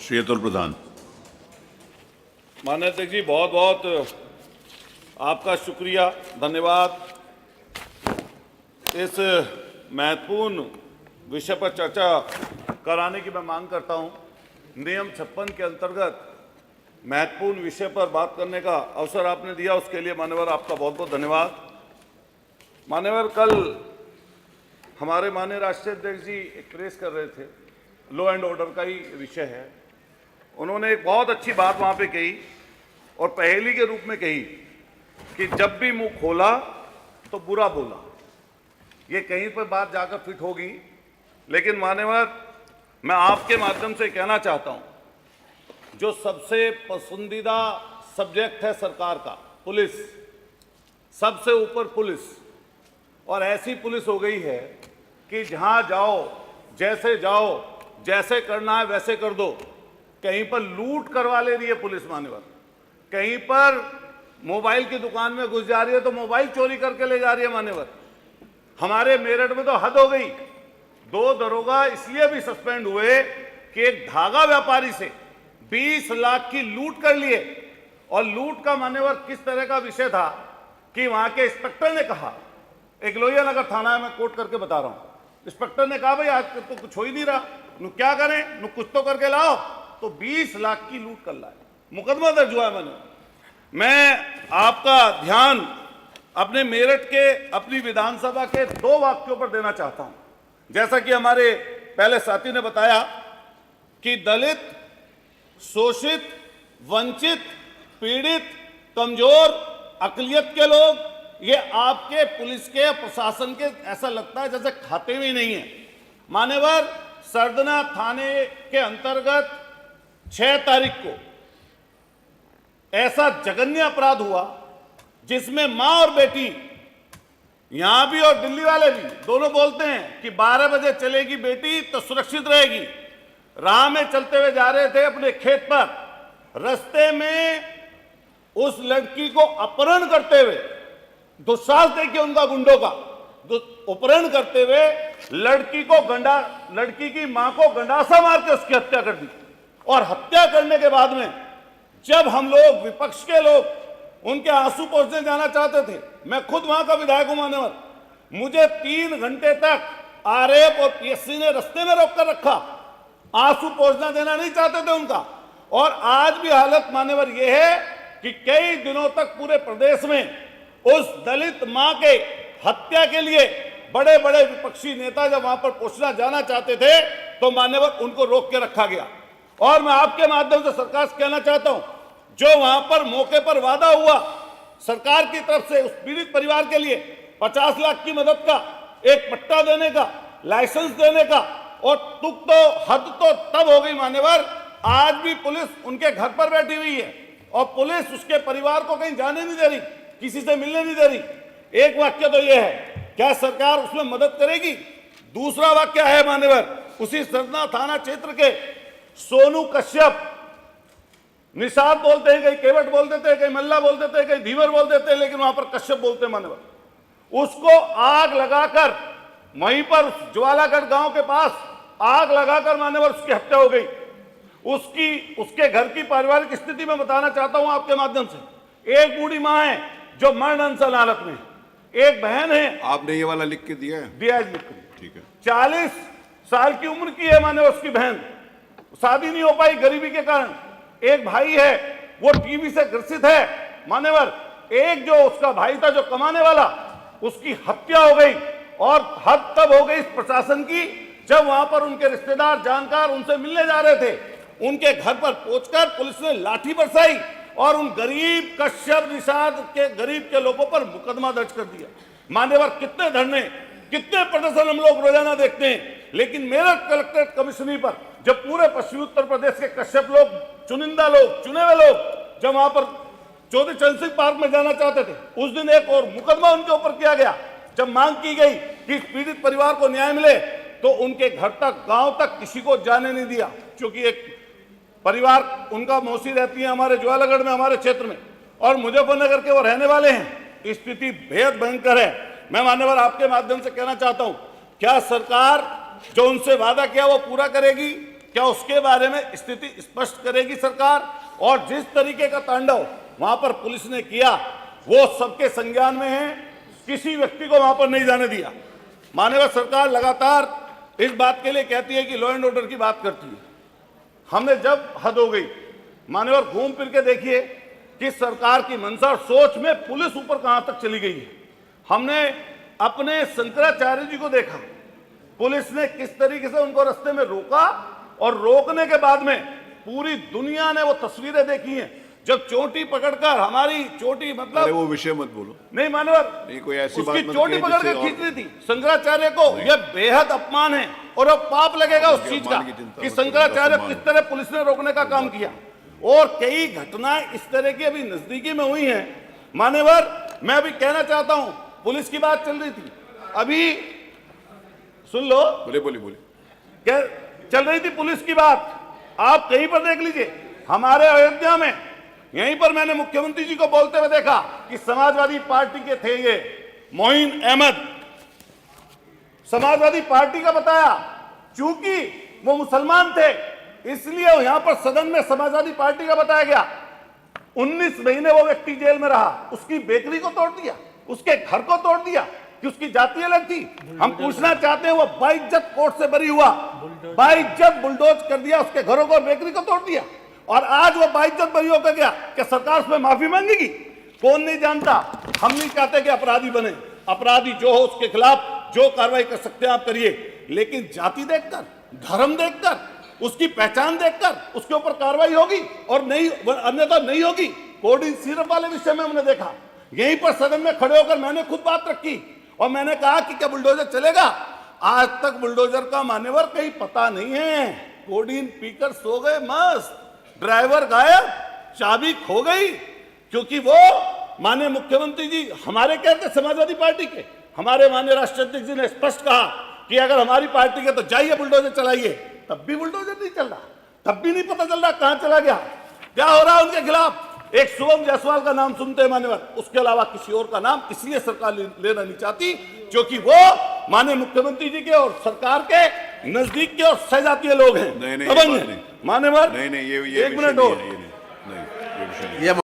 श्री अतुल प्रधान। माननीय अध्यक्ष जी, बहुत बहुत आपका शुक्रिया, धन्यवाद। इस महत्वपूर्ण विषय पर चर्चा कराने की मैं मांग करता हूं। नियम 56 के अंतर्गत महत्वपूर्ण विषय पर बात करने का अवसर आपने दिया, उसके लिए मान्यवर आपका बहुत बहुत धन्यवाद। मान्यवर, कल हमारे माननीय राष्ट्रीय अध्यक्ष जी एक प्रेस कर रहे थे, लॉ एंड ऑर्डर का ही विषय है। उन्होंने एक बहुत अच्छी बात वहां पे कही और पहेली के रूप में कही कि जब भी मुंह खोला तो बुरा बोला। ये कहीं पर बात जाकर फिट होगी, लेकिन मान्यवर मैं आपके माध्यम से कहना चाहता हूं, जो सबसे पसंदीदा सब्जेक्ट है सरकार का, पुलिस, सबसे ऊपर पुलिस, और ऐसी पुलिस हो गई है कि जहां जाओ, जैसे करना है वैसे कर दो। कहीं पर लूट करवा ले रही है पुलिस मान्यवर, कहीं पर मोबाइल की दुकान में घुस जा रही है तो मोबाइल चोरी करके ले जा रही है मान्यवर। हमारे मेरठ में तो हद हो गई, 2 दरोगा इसलिए भी सस्पेंड हुए कि एक धागा व्यापारी से 20 लाख की लूट कर लिए। और लूट का मान्यवर किस तरह का विषय था कि वहां के इंस्पेक्टर ने कहा, एक लोहिया नगर थाना है, मैं कोट करके बता रहा हूं, इंस्पेक्टर ने कहा भाई आज तो कुछ हो ही नहीं रहा, नु क्या करें, नु कुछ तो करके लाओ, तो 20 लाख की लूट कर लाए, मुकदमा दर्ज हुआ है। मैं आपका ध्यान अपने मेरठ के, अपनी विधानसभा के 2 वाक्यों पर देना चाहता हूं। जैसा कि हमारे पहले साथी ने बताया कि दलित, शोषित, वंचित, पीड़ित, कमजोर, अकलियत के लोग, ये आपके पुलिस के, प्रशासन के, ऐसा लगता है जैसे खाते में ही नहीं है। मान्यवर, सरदना थाने के अंतर्गत 6 तारीख को ऐसा जघन्य अपराध हुआ जिसमें मां और बेटी, यहां भी और दिल्ली वाले भी दोनों बोलते हैं कि 12 बजे चलेगी बेटी तो सुरक्षित रहेगी। राह में चलते हुए जा रहे थे अपने खेत पर, रास्ते में उस लड़की को अपहरण करते हुए, दुस्साहस देखिए उनका गुंडों का, अपहरण करते हुए लड़की की मां को गंडासा मार के उसकी हत्या कर दी। और हत्या करने के बाद में जब हम लोग, विपक्ष के लोग, उनके आंसू पोंछने जाना चाहते थे, मैं खुद वहां का विधायक हूं मान्यवर, मुझे 3 घंटे तक आरएफ और पीएससी ने रास्ते में रोक कर रखा, आंसू पोंछना देना नहीं चाहते थे उनका। और आज भी हालत मान्यवर यह है कि कई दिनों तक पूरे प्रदेश में उस दलित मां के हत्या के लिए बड़े बड़े विपक्षी नेता जब वहां पर पहुंचना जाना चाहते थे तो मान्यवर उनको रोक के रखा गया। और मैं आपके माध्यम से सरकार से कहना चाहता हूं, जो वहां पर मौके पर वादा हुआ सरकार की तरफ से उस पीड़ित परिवार के लिए 50 लाख की मदद का, एक पट्टा देने का, लाइसेंस देने का, और हद तो तब हो गई मान्यवर, आज भी पुलिस उनके घर पर बैठी हुई है और पुलिस उसके परिवार को कहीं जाने नहीं दे रही, किसी से मिलने नहीं दे रही। एक वाक्य तो यह है, क्या सरकार उसमें मदद करेगी? दूसरा वाक्य है मान्यवर, उसी सरदना थाना क्षेत्र के सोनू कश्यप, निषाद बोलते हैं, कहीं केवट बोल देते हैं, कहीं मल्ला बोल देते हैं, कहीं धीवर बोल देते हैं, लेकिन वहां पर कश्यप बोलते हैं मान्यवर। उसको आग लगाकर, वहीं पर ज्वालागढ़ गांव के पास आग लगाकर मान्यवर उसकी हत्या हो गई। उसके घर की पारिवारिक स्थिति में बताना चाहता हूं आपके माध्यम से। एक बूढ़ी मां है जो मरण अनशन हालत में, एक बहन है। आपने ये वाला लिख के दिया है? दिया है, लिख के। ठीक है। 40 साल की उम्र की है माने उसकी बहन, शादी नहीं हो पाई गरीबी के कारण। एक भाई है, वो टीबी से ग्रसित है मान्यवर। एक जो उसका भाई था जो कमाने वाला, उसकी हत्या हो गई। और हद तब हो गई इस प्रशासन की, जब वहां पर उनके रिश्तेदार, जानकार उनसे मिलने जा रहे थे, उनके घर पर पहुंचकर पुलिस ने लाठी बरसाई और उन गरीब कश्यप, निषाद के गरीब के लोगों पर मुकदमा दर्ज कर दिया। मान्यवर, कितने धरने, कितने प्रदर्शन हम लोग रोजाना देखते हैं, लेकिन मेरठ कलेक्ट्रेट कमिश्नरी पर जब पूरे पश्चिमी उत्तर प्रदेश के कश्यप लोग, चुनिंदा लोग, चुने हुए लोग, जब वहां पर चौधरी चरण सिंह पार्क में जाना चाहते थे, उस दिन एक और मुकदमा उनके ऊपर किया गया। जब मांग की गई कि पीड़ित परिवार को न्याय मिले तो उनके घर तक, गांव तक किसी को जाने नहीं दिया, क्योंकि एक परिवार, उनका मौसी रहती है हमारे ज्वालागढ़ में, हमारे क्षेत्र में, और मुजफ्फरनगर के वो रहने वाले हैं। स्थिति बेहद भयंकर है। मैं मान्यवर आपके माध्यम से कहना चाहता हूं, क्या सरकार जो उनसे वादा किया वो पूरा करेगी? क्या उसके बारे में स्थिति स्पष्ट करेगी सरकार? और जिस तरीके का तांडव वहां पर पुलिस ने किया वो सबके संज्ञान में है, किसी व्यक्ति को वहां पर नहीं जाने दिया। माननीय सरकार लगातार इस बात के लिए कहती है कि लॉ एंड ऑर्डर की बात करती है। हमने जब हद हो गई माननीय घूम फिर के देखिए कि सरकार की मंशा और सोच में पुलिस ऊपर कहां तक चली गई है। हमने अपने शंकराचार्य जी को देखा, पुलिस ने किस तरीके से उनको रास्ते में रोका और रोकने के बाद में पूरी दुनिया ने वो तस्वीरें देखी हैं जब चोटी पकड़कर हमारी चोटी मतलब अरे वो विषय मत बोलो। नहीं मानवर, नहीं कोई ऐसी बात उसकी मत चोटी कहिए पकड़ के जिससे खींच रही थी शंकराचार्य को। यह बेहद अपमान है और अब पाप लगेगा उस चीज का कि शंकराचार्य किस तरह पुलिस ने रोकने का काम किया। और कई घटनाएं इस तरह की अभी नजदीकी में हुई हैं। मान्यवर, मैं अभी कहना चाहता हूं, पुलिस की बात चल रही थी, अभी सुन लो, बोले बोले बोले क्या चल रही थी पुलिस की बात, आप कहीं पर देख लीजिए। हमारे अयोध्या में यहीं पर मैंने मुख्यमंत्री जी को बोलते हुए देखा कि समाजवादी पार्टी के थे ये मोइन अहमद, समाजवादी पार्टी का बताया, चूंकि वो मुसलमान थे इसलिए यहां पर सदन में समाजवादी पार्टी का बताया गया। 19 महीने वो व्यक्ति जेल में रहा, उसकी बेकरी को तोड़ दिया, उसके घर को तोड़ दिया कि उसकी जाति अलग थी। हम पूछना चाहते हैं वो बाइज्जत कोर्ट से बरी हुआ, बाइज्जत बुलडोज कर दिया, उसके घरों को बेकरी को तोड़ दिया और आज वो बाइज्जत बरी होकर गया। क्या सरकार उसमें माफी मांगेगी? कौन नहीं जानता। हम नहीं चाहते कि अपराधी बने, अपराधी जो हो उसके खिलाफ जो कार्रवाई कर सकते हैं आप करिए, लेकिन जाति देखकर, धर्म देखकर, उसकी पहचान देखकर उसके ऊपर कार्रवाई होगी और नहीं अन्यथा नहीं होगी। कोडिंग सिरप वाले विषय में हमने देखा, यहीं पर सदन में खड़े होकर मैंने खुद बात रखी और मैंने कहा कि क्या बुलडोजर चलेगा? आज तक बुलडोजर का मान्यवर कहीं पता नहीं है। कोडिन पीकर सो गए मस्त, ड्राइवर गायब, चाबी खो गई, क्योंकि वो माननीय मुख्यमंत्री जी हमारे कहते समाजवादी पार्टी के, हमारे माननीय राष्ट्रीय अध्यक्ष जी ने स्पष्ट कहा कि अगर हमारी पार्टी के तो जाइए बुलडोजर चलाइए, तब भी बुलडोजर नहीं चल रहा, तब भी नहीं पता चल रहा कहां चला गया, क्या हो रहा है उनके खिलाफ। एक शुभम जायसवाल का नाम सुनते हैं मान्यवर, उसके अलावा किसी और का नाम इसलिए सरकार लेना नहीं चाहती क्योंकि वो माननीय मुख्यमंत्री जी के और सरकार के नजदीक के और सहजातीय लोग हैं। नहीं, दबंग हैं। मान्यवर, नहीं ये एक मिनट और, नहीं, ये विषय नहीं।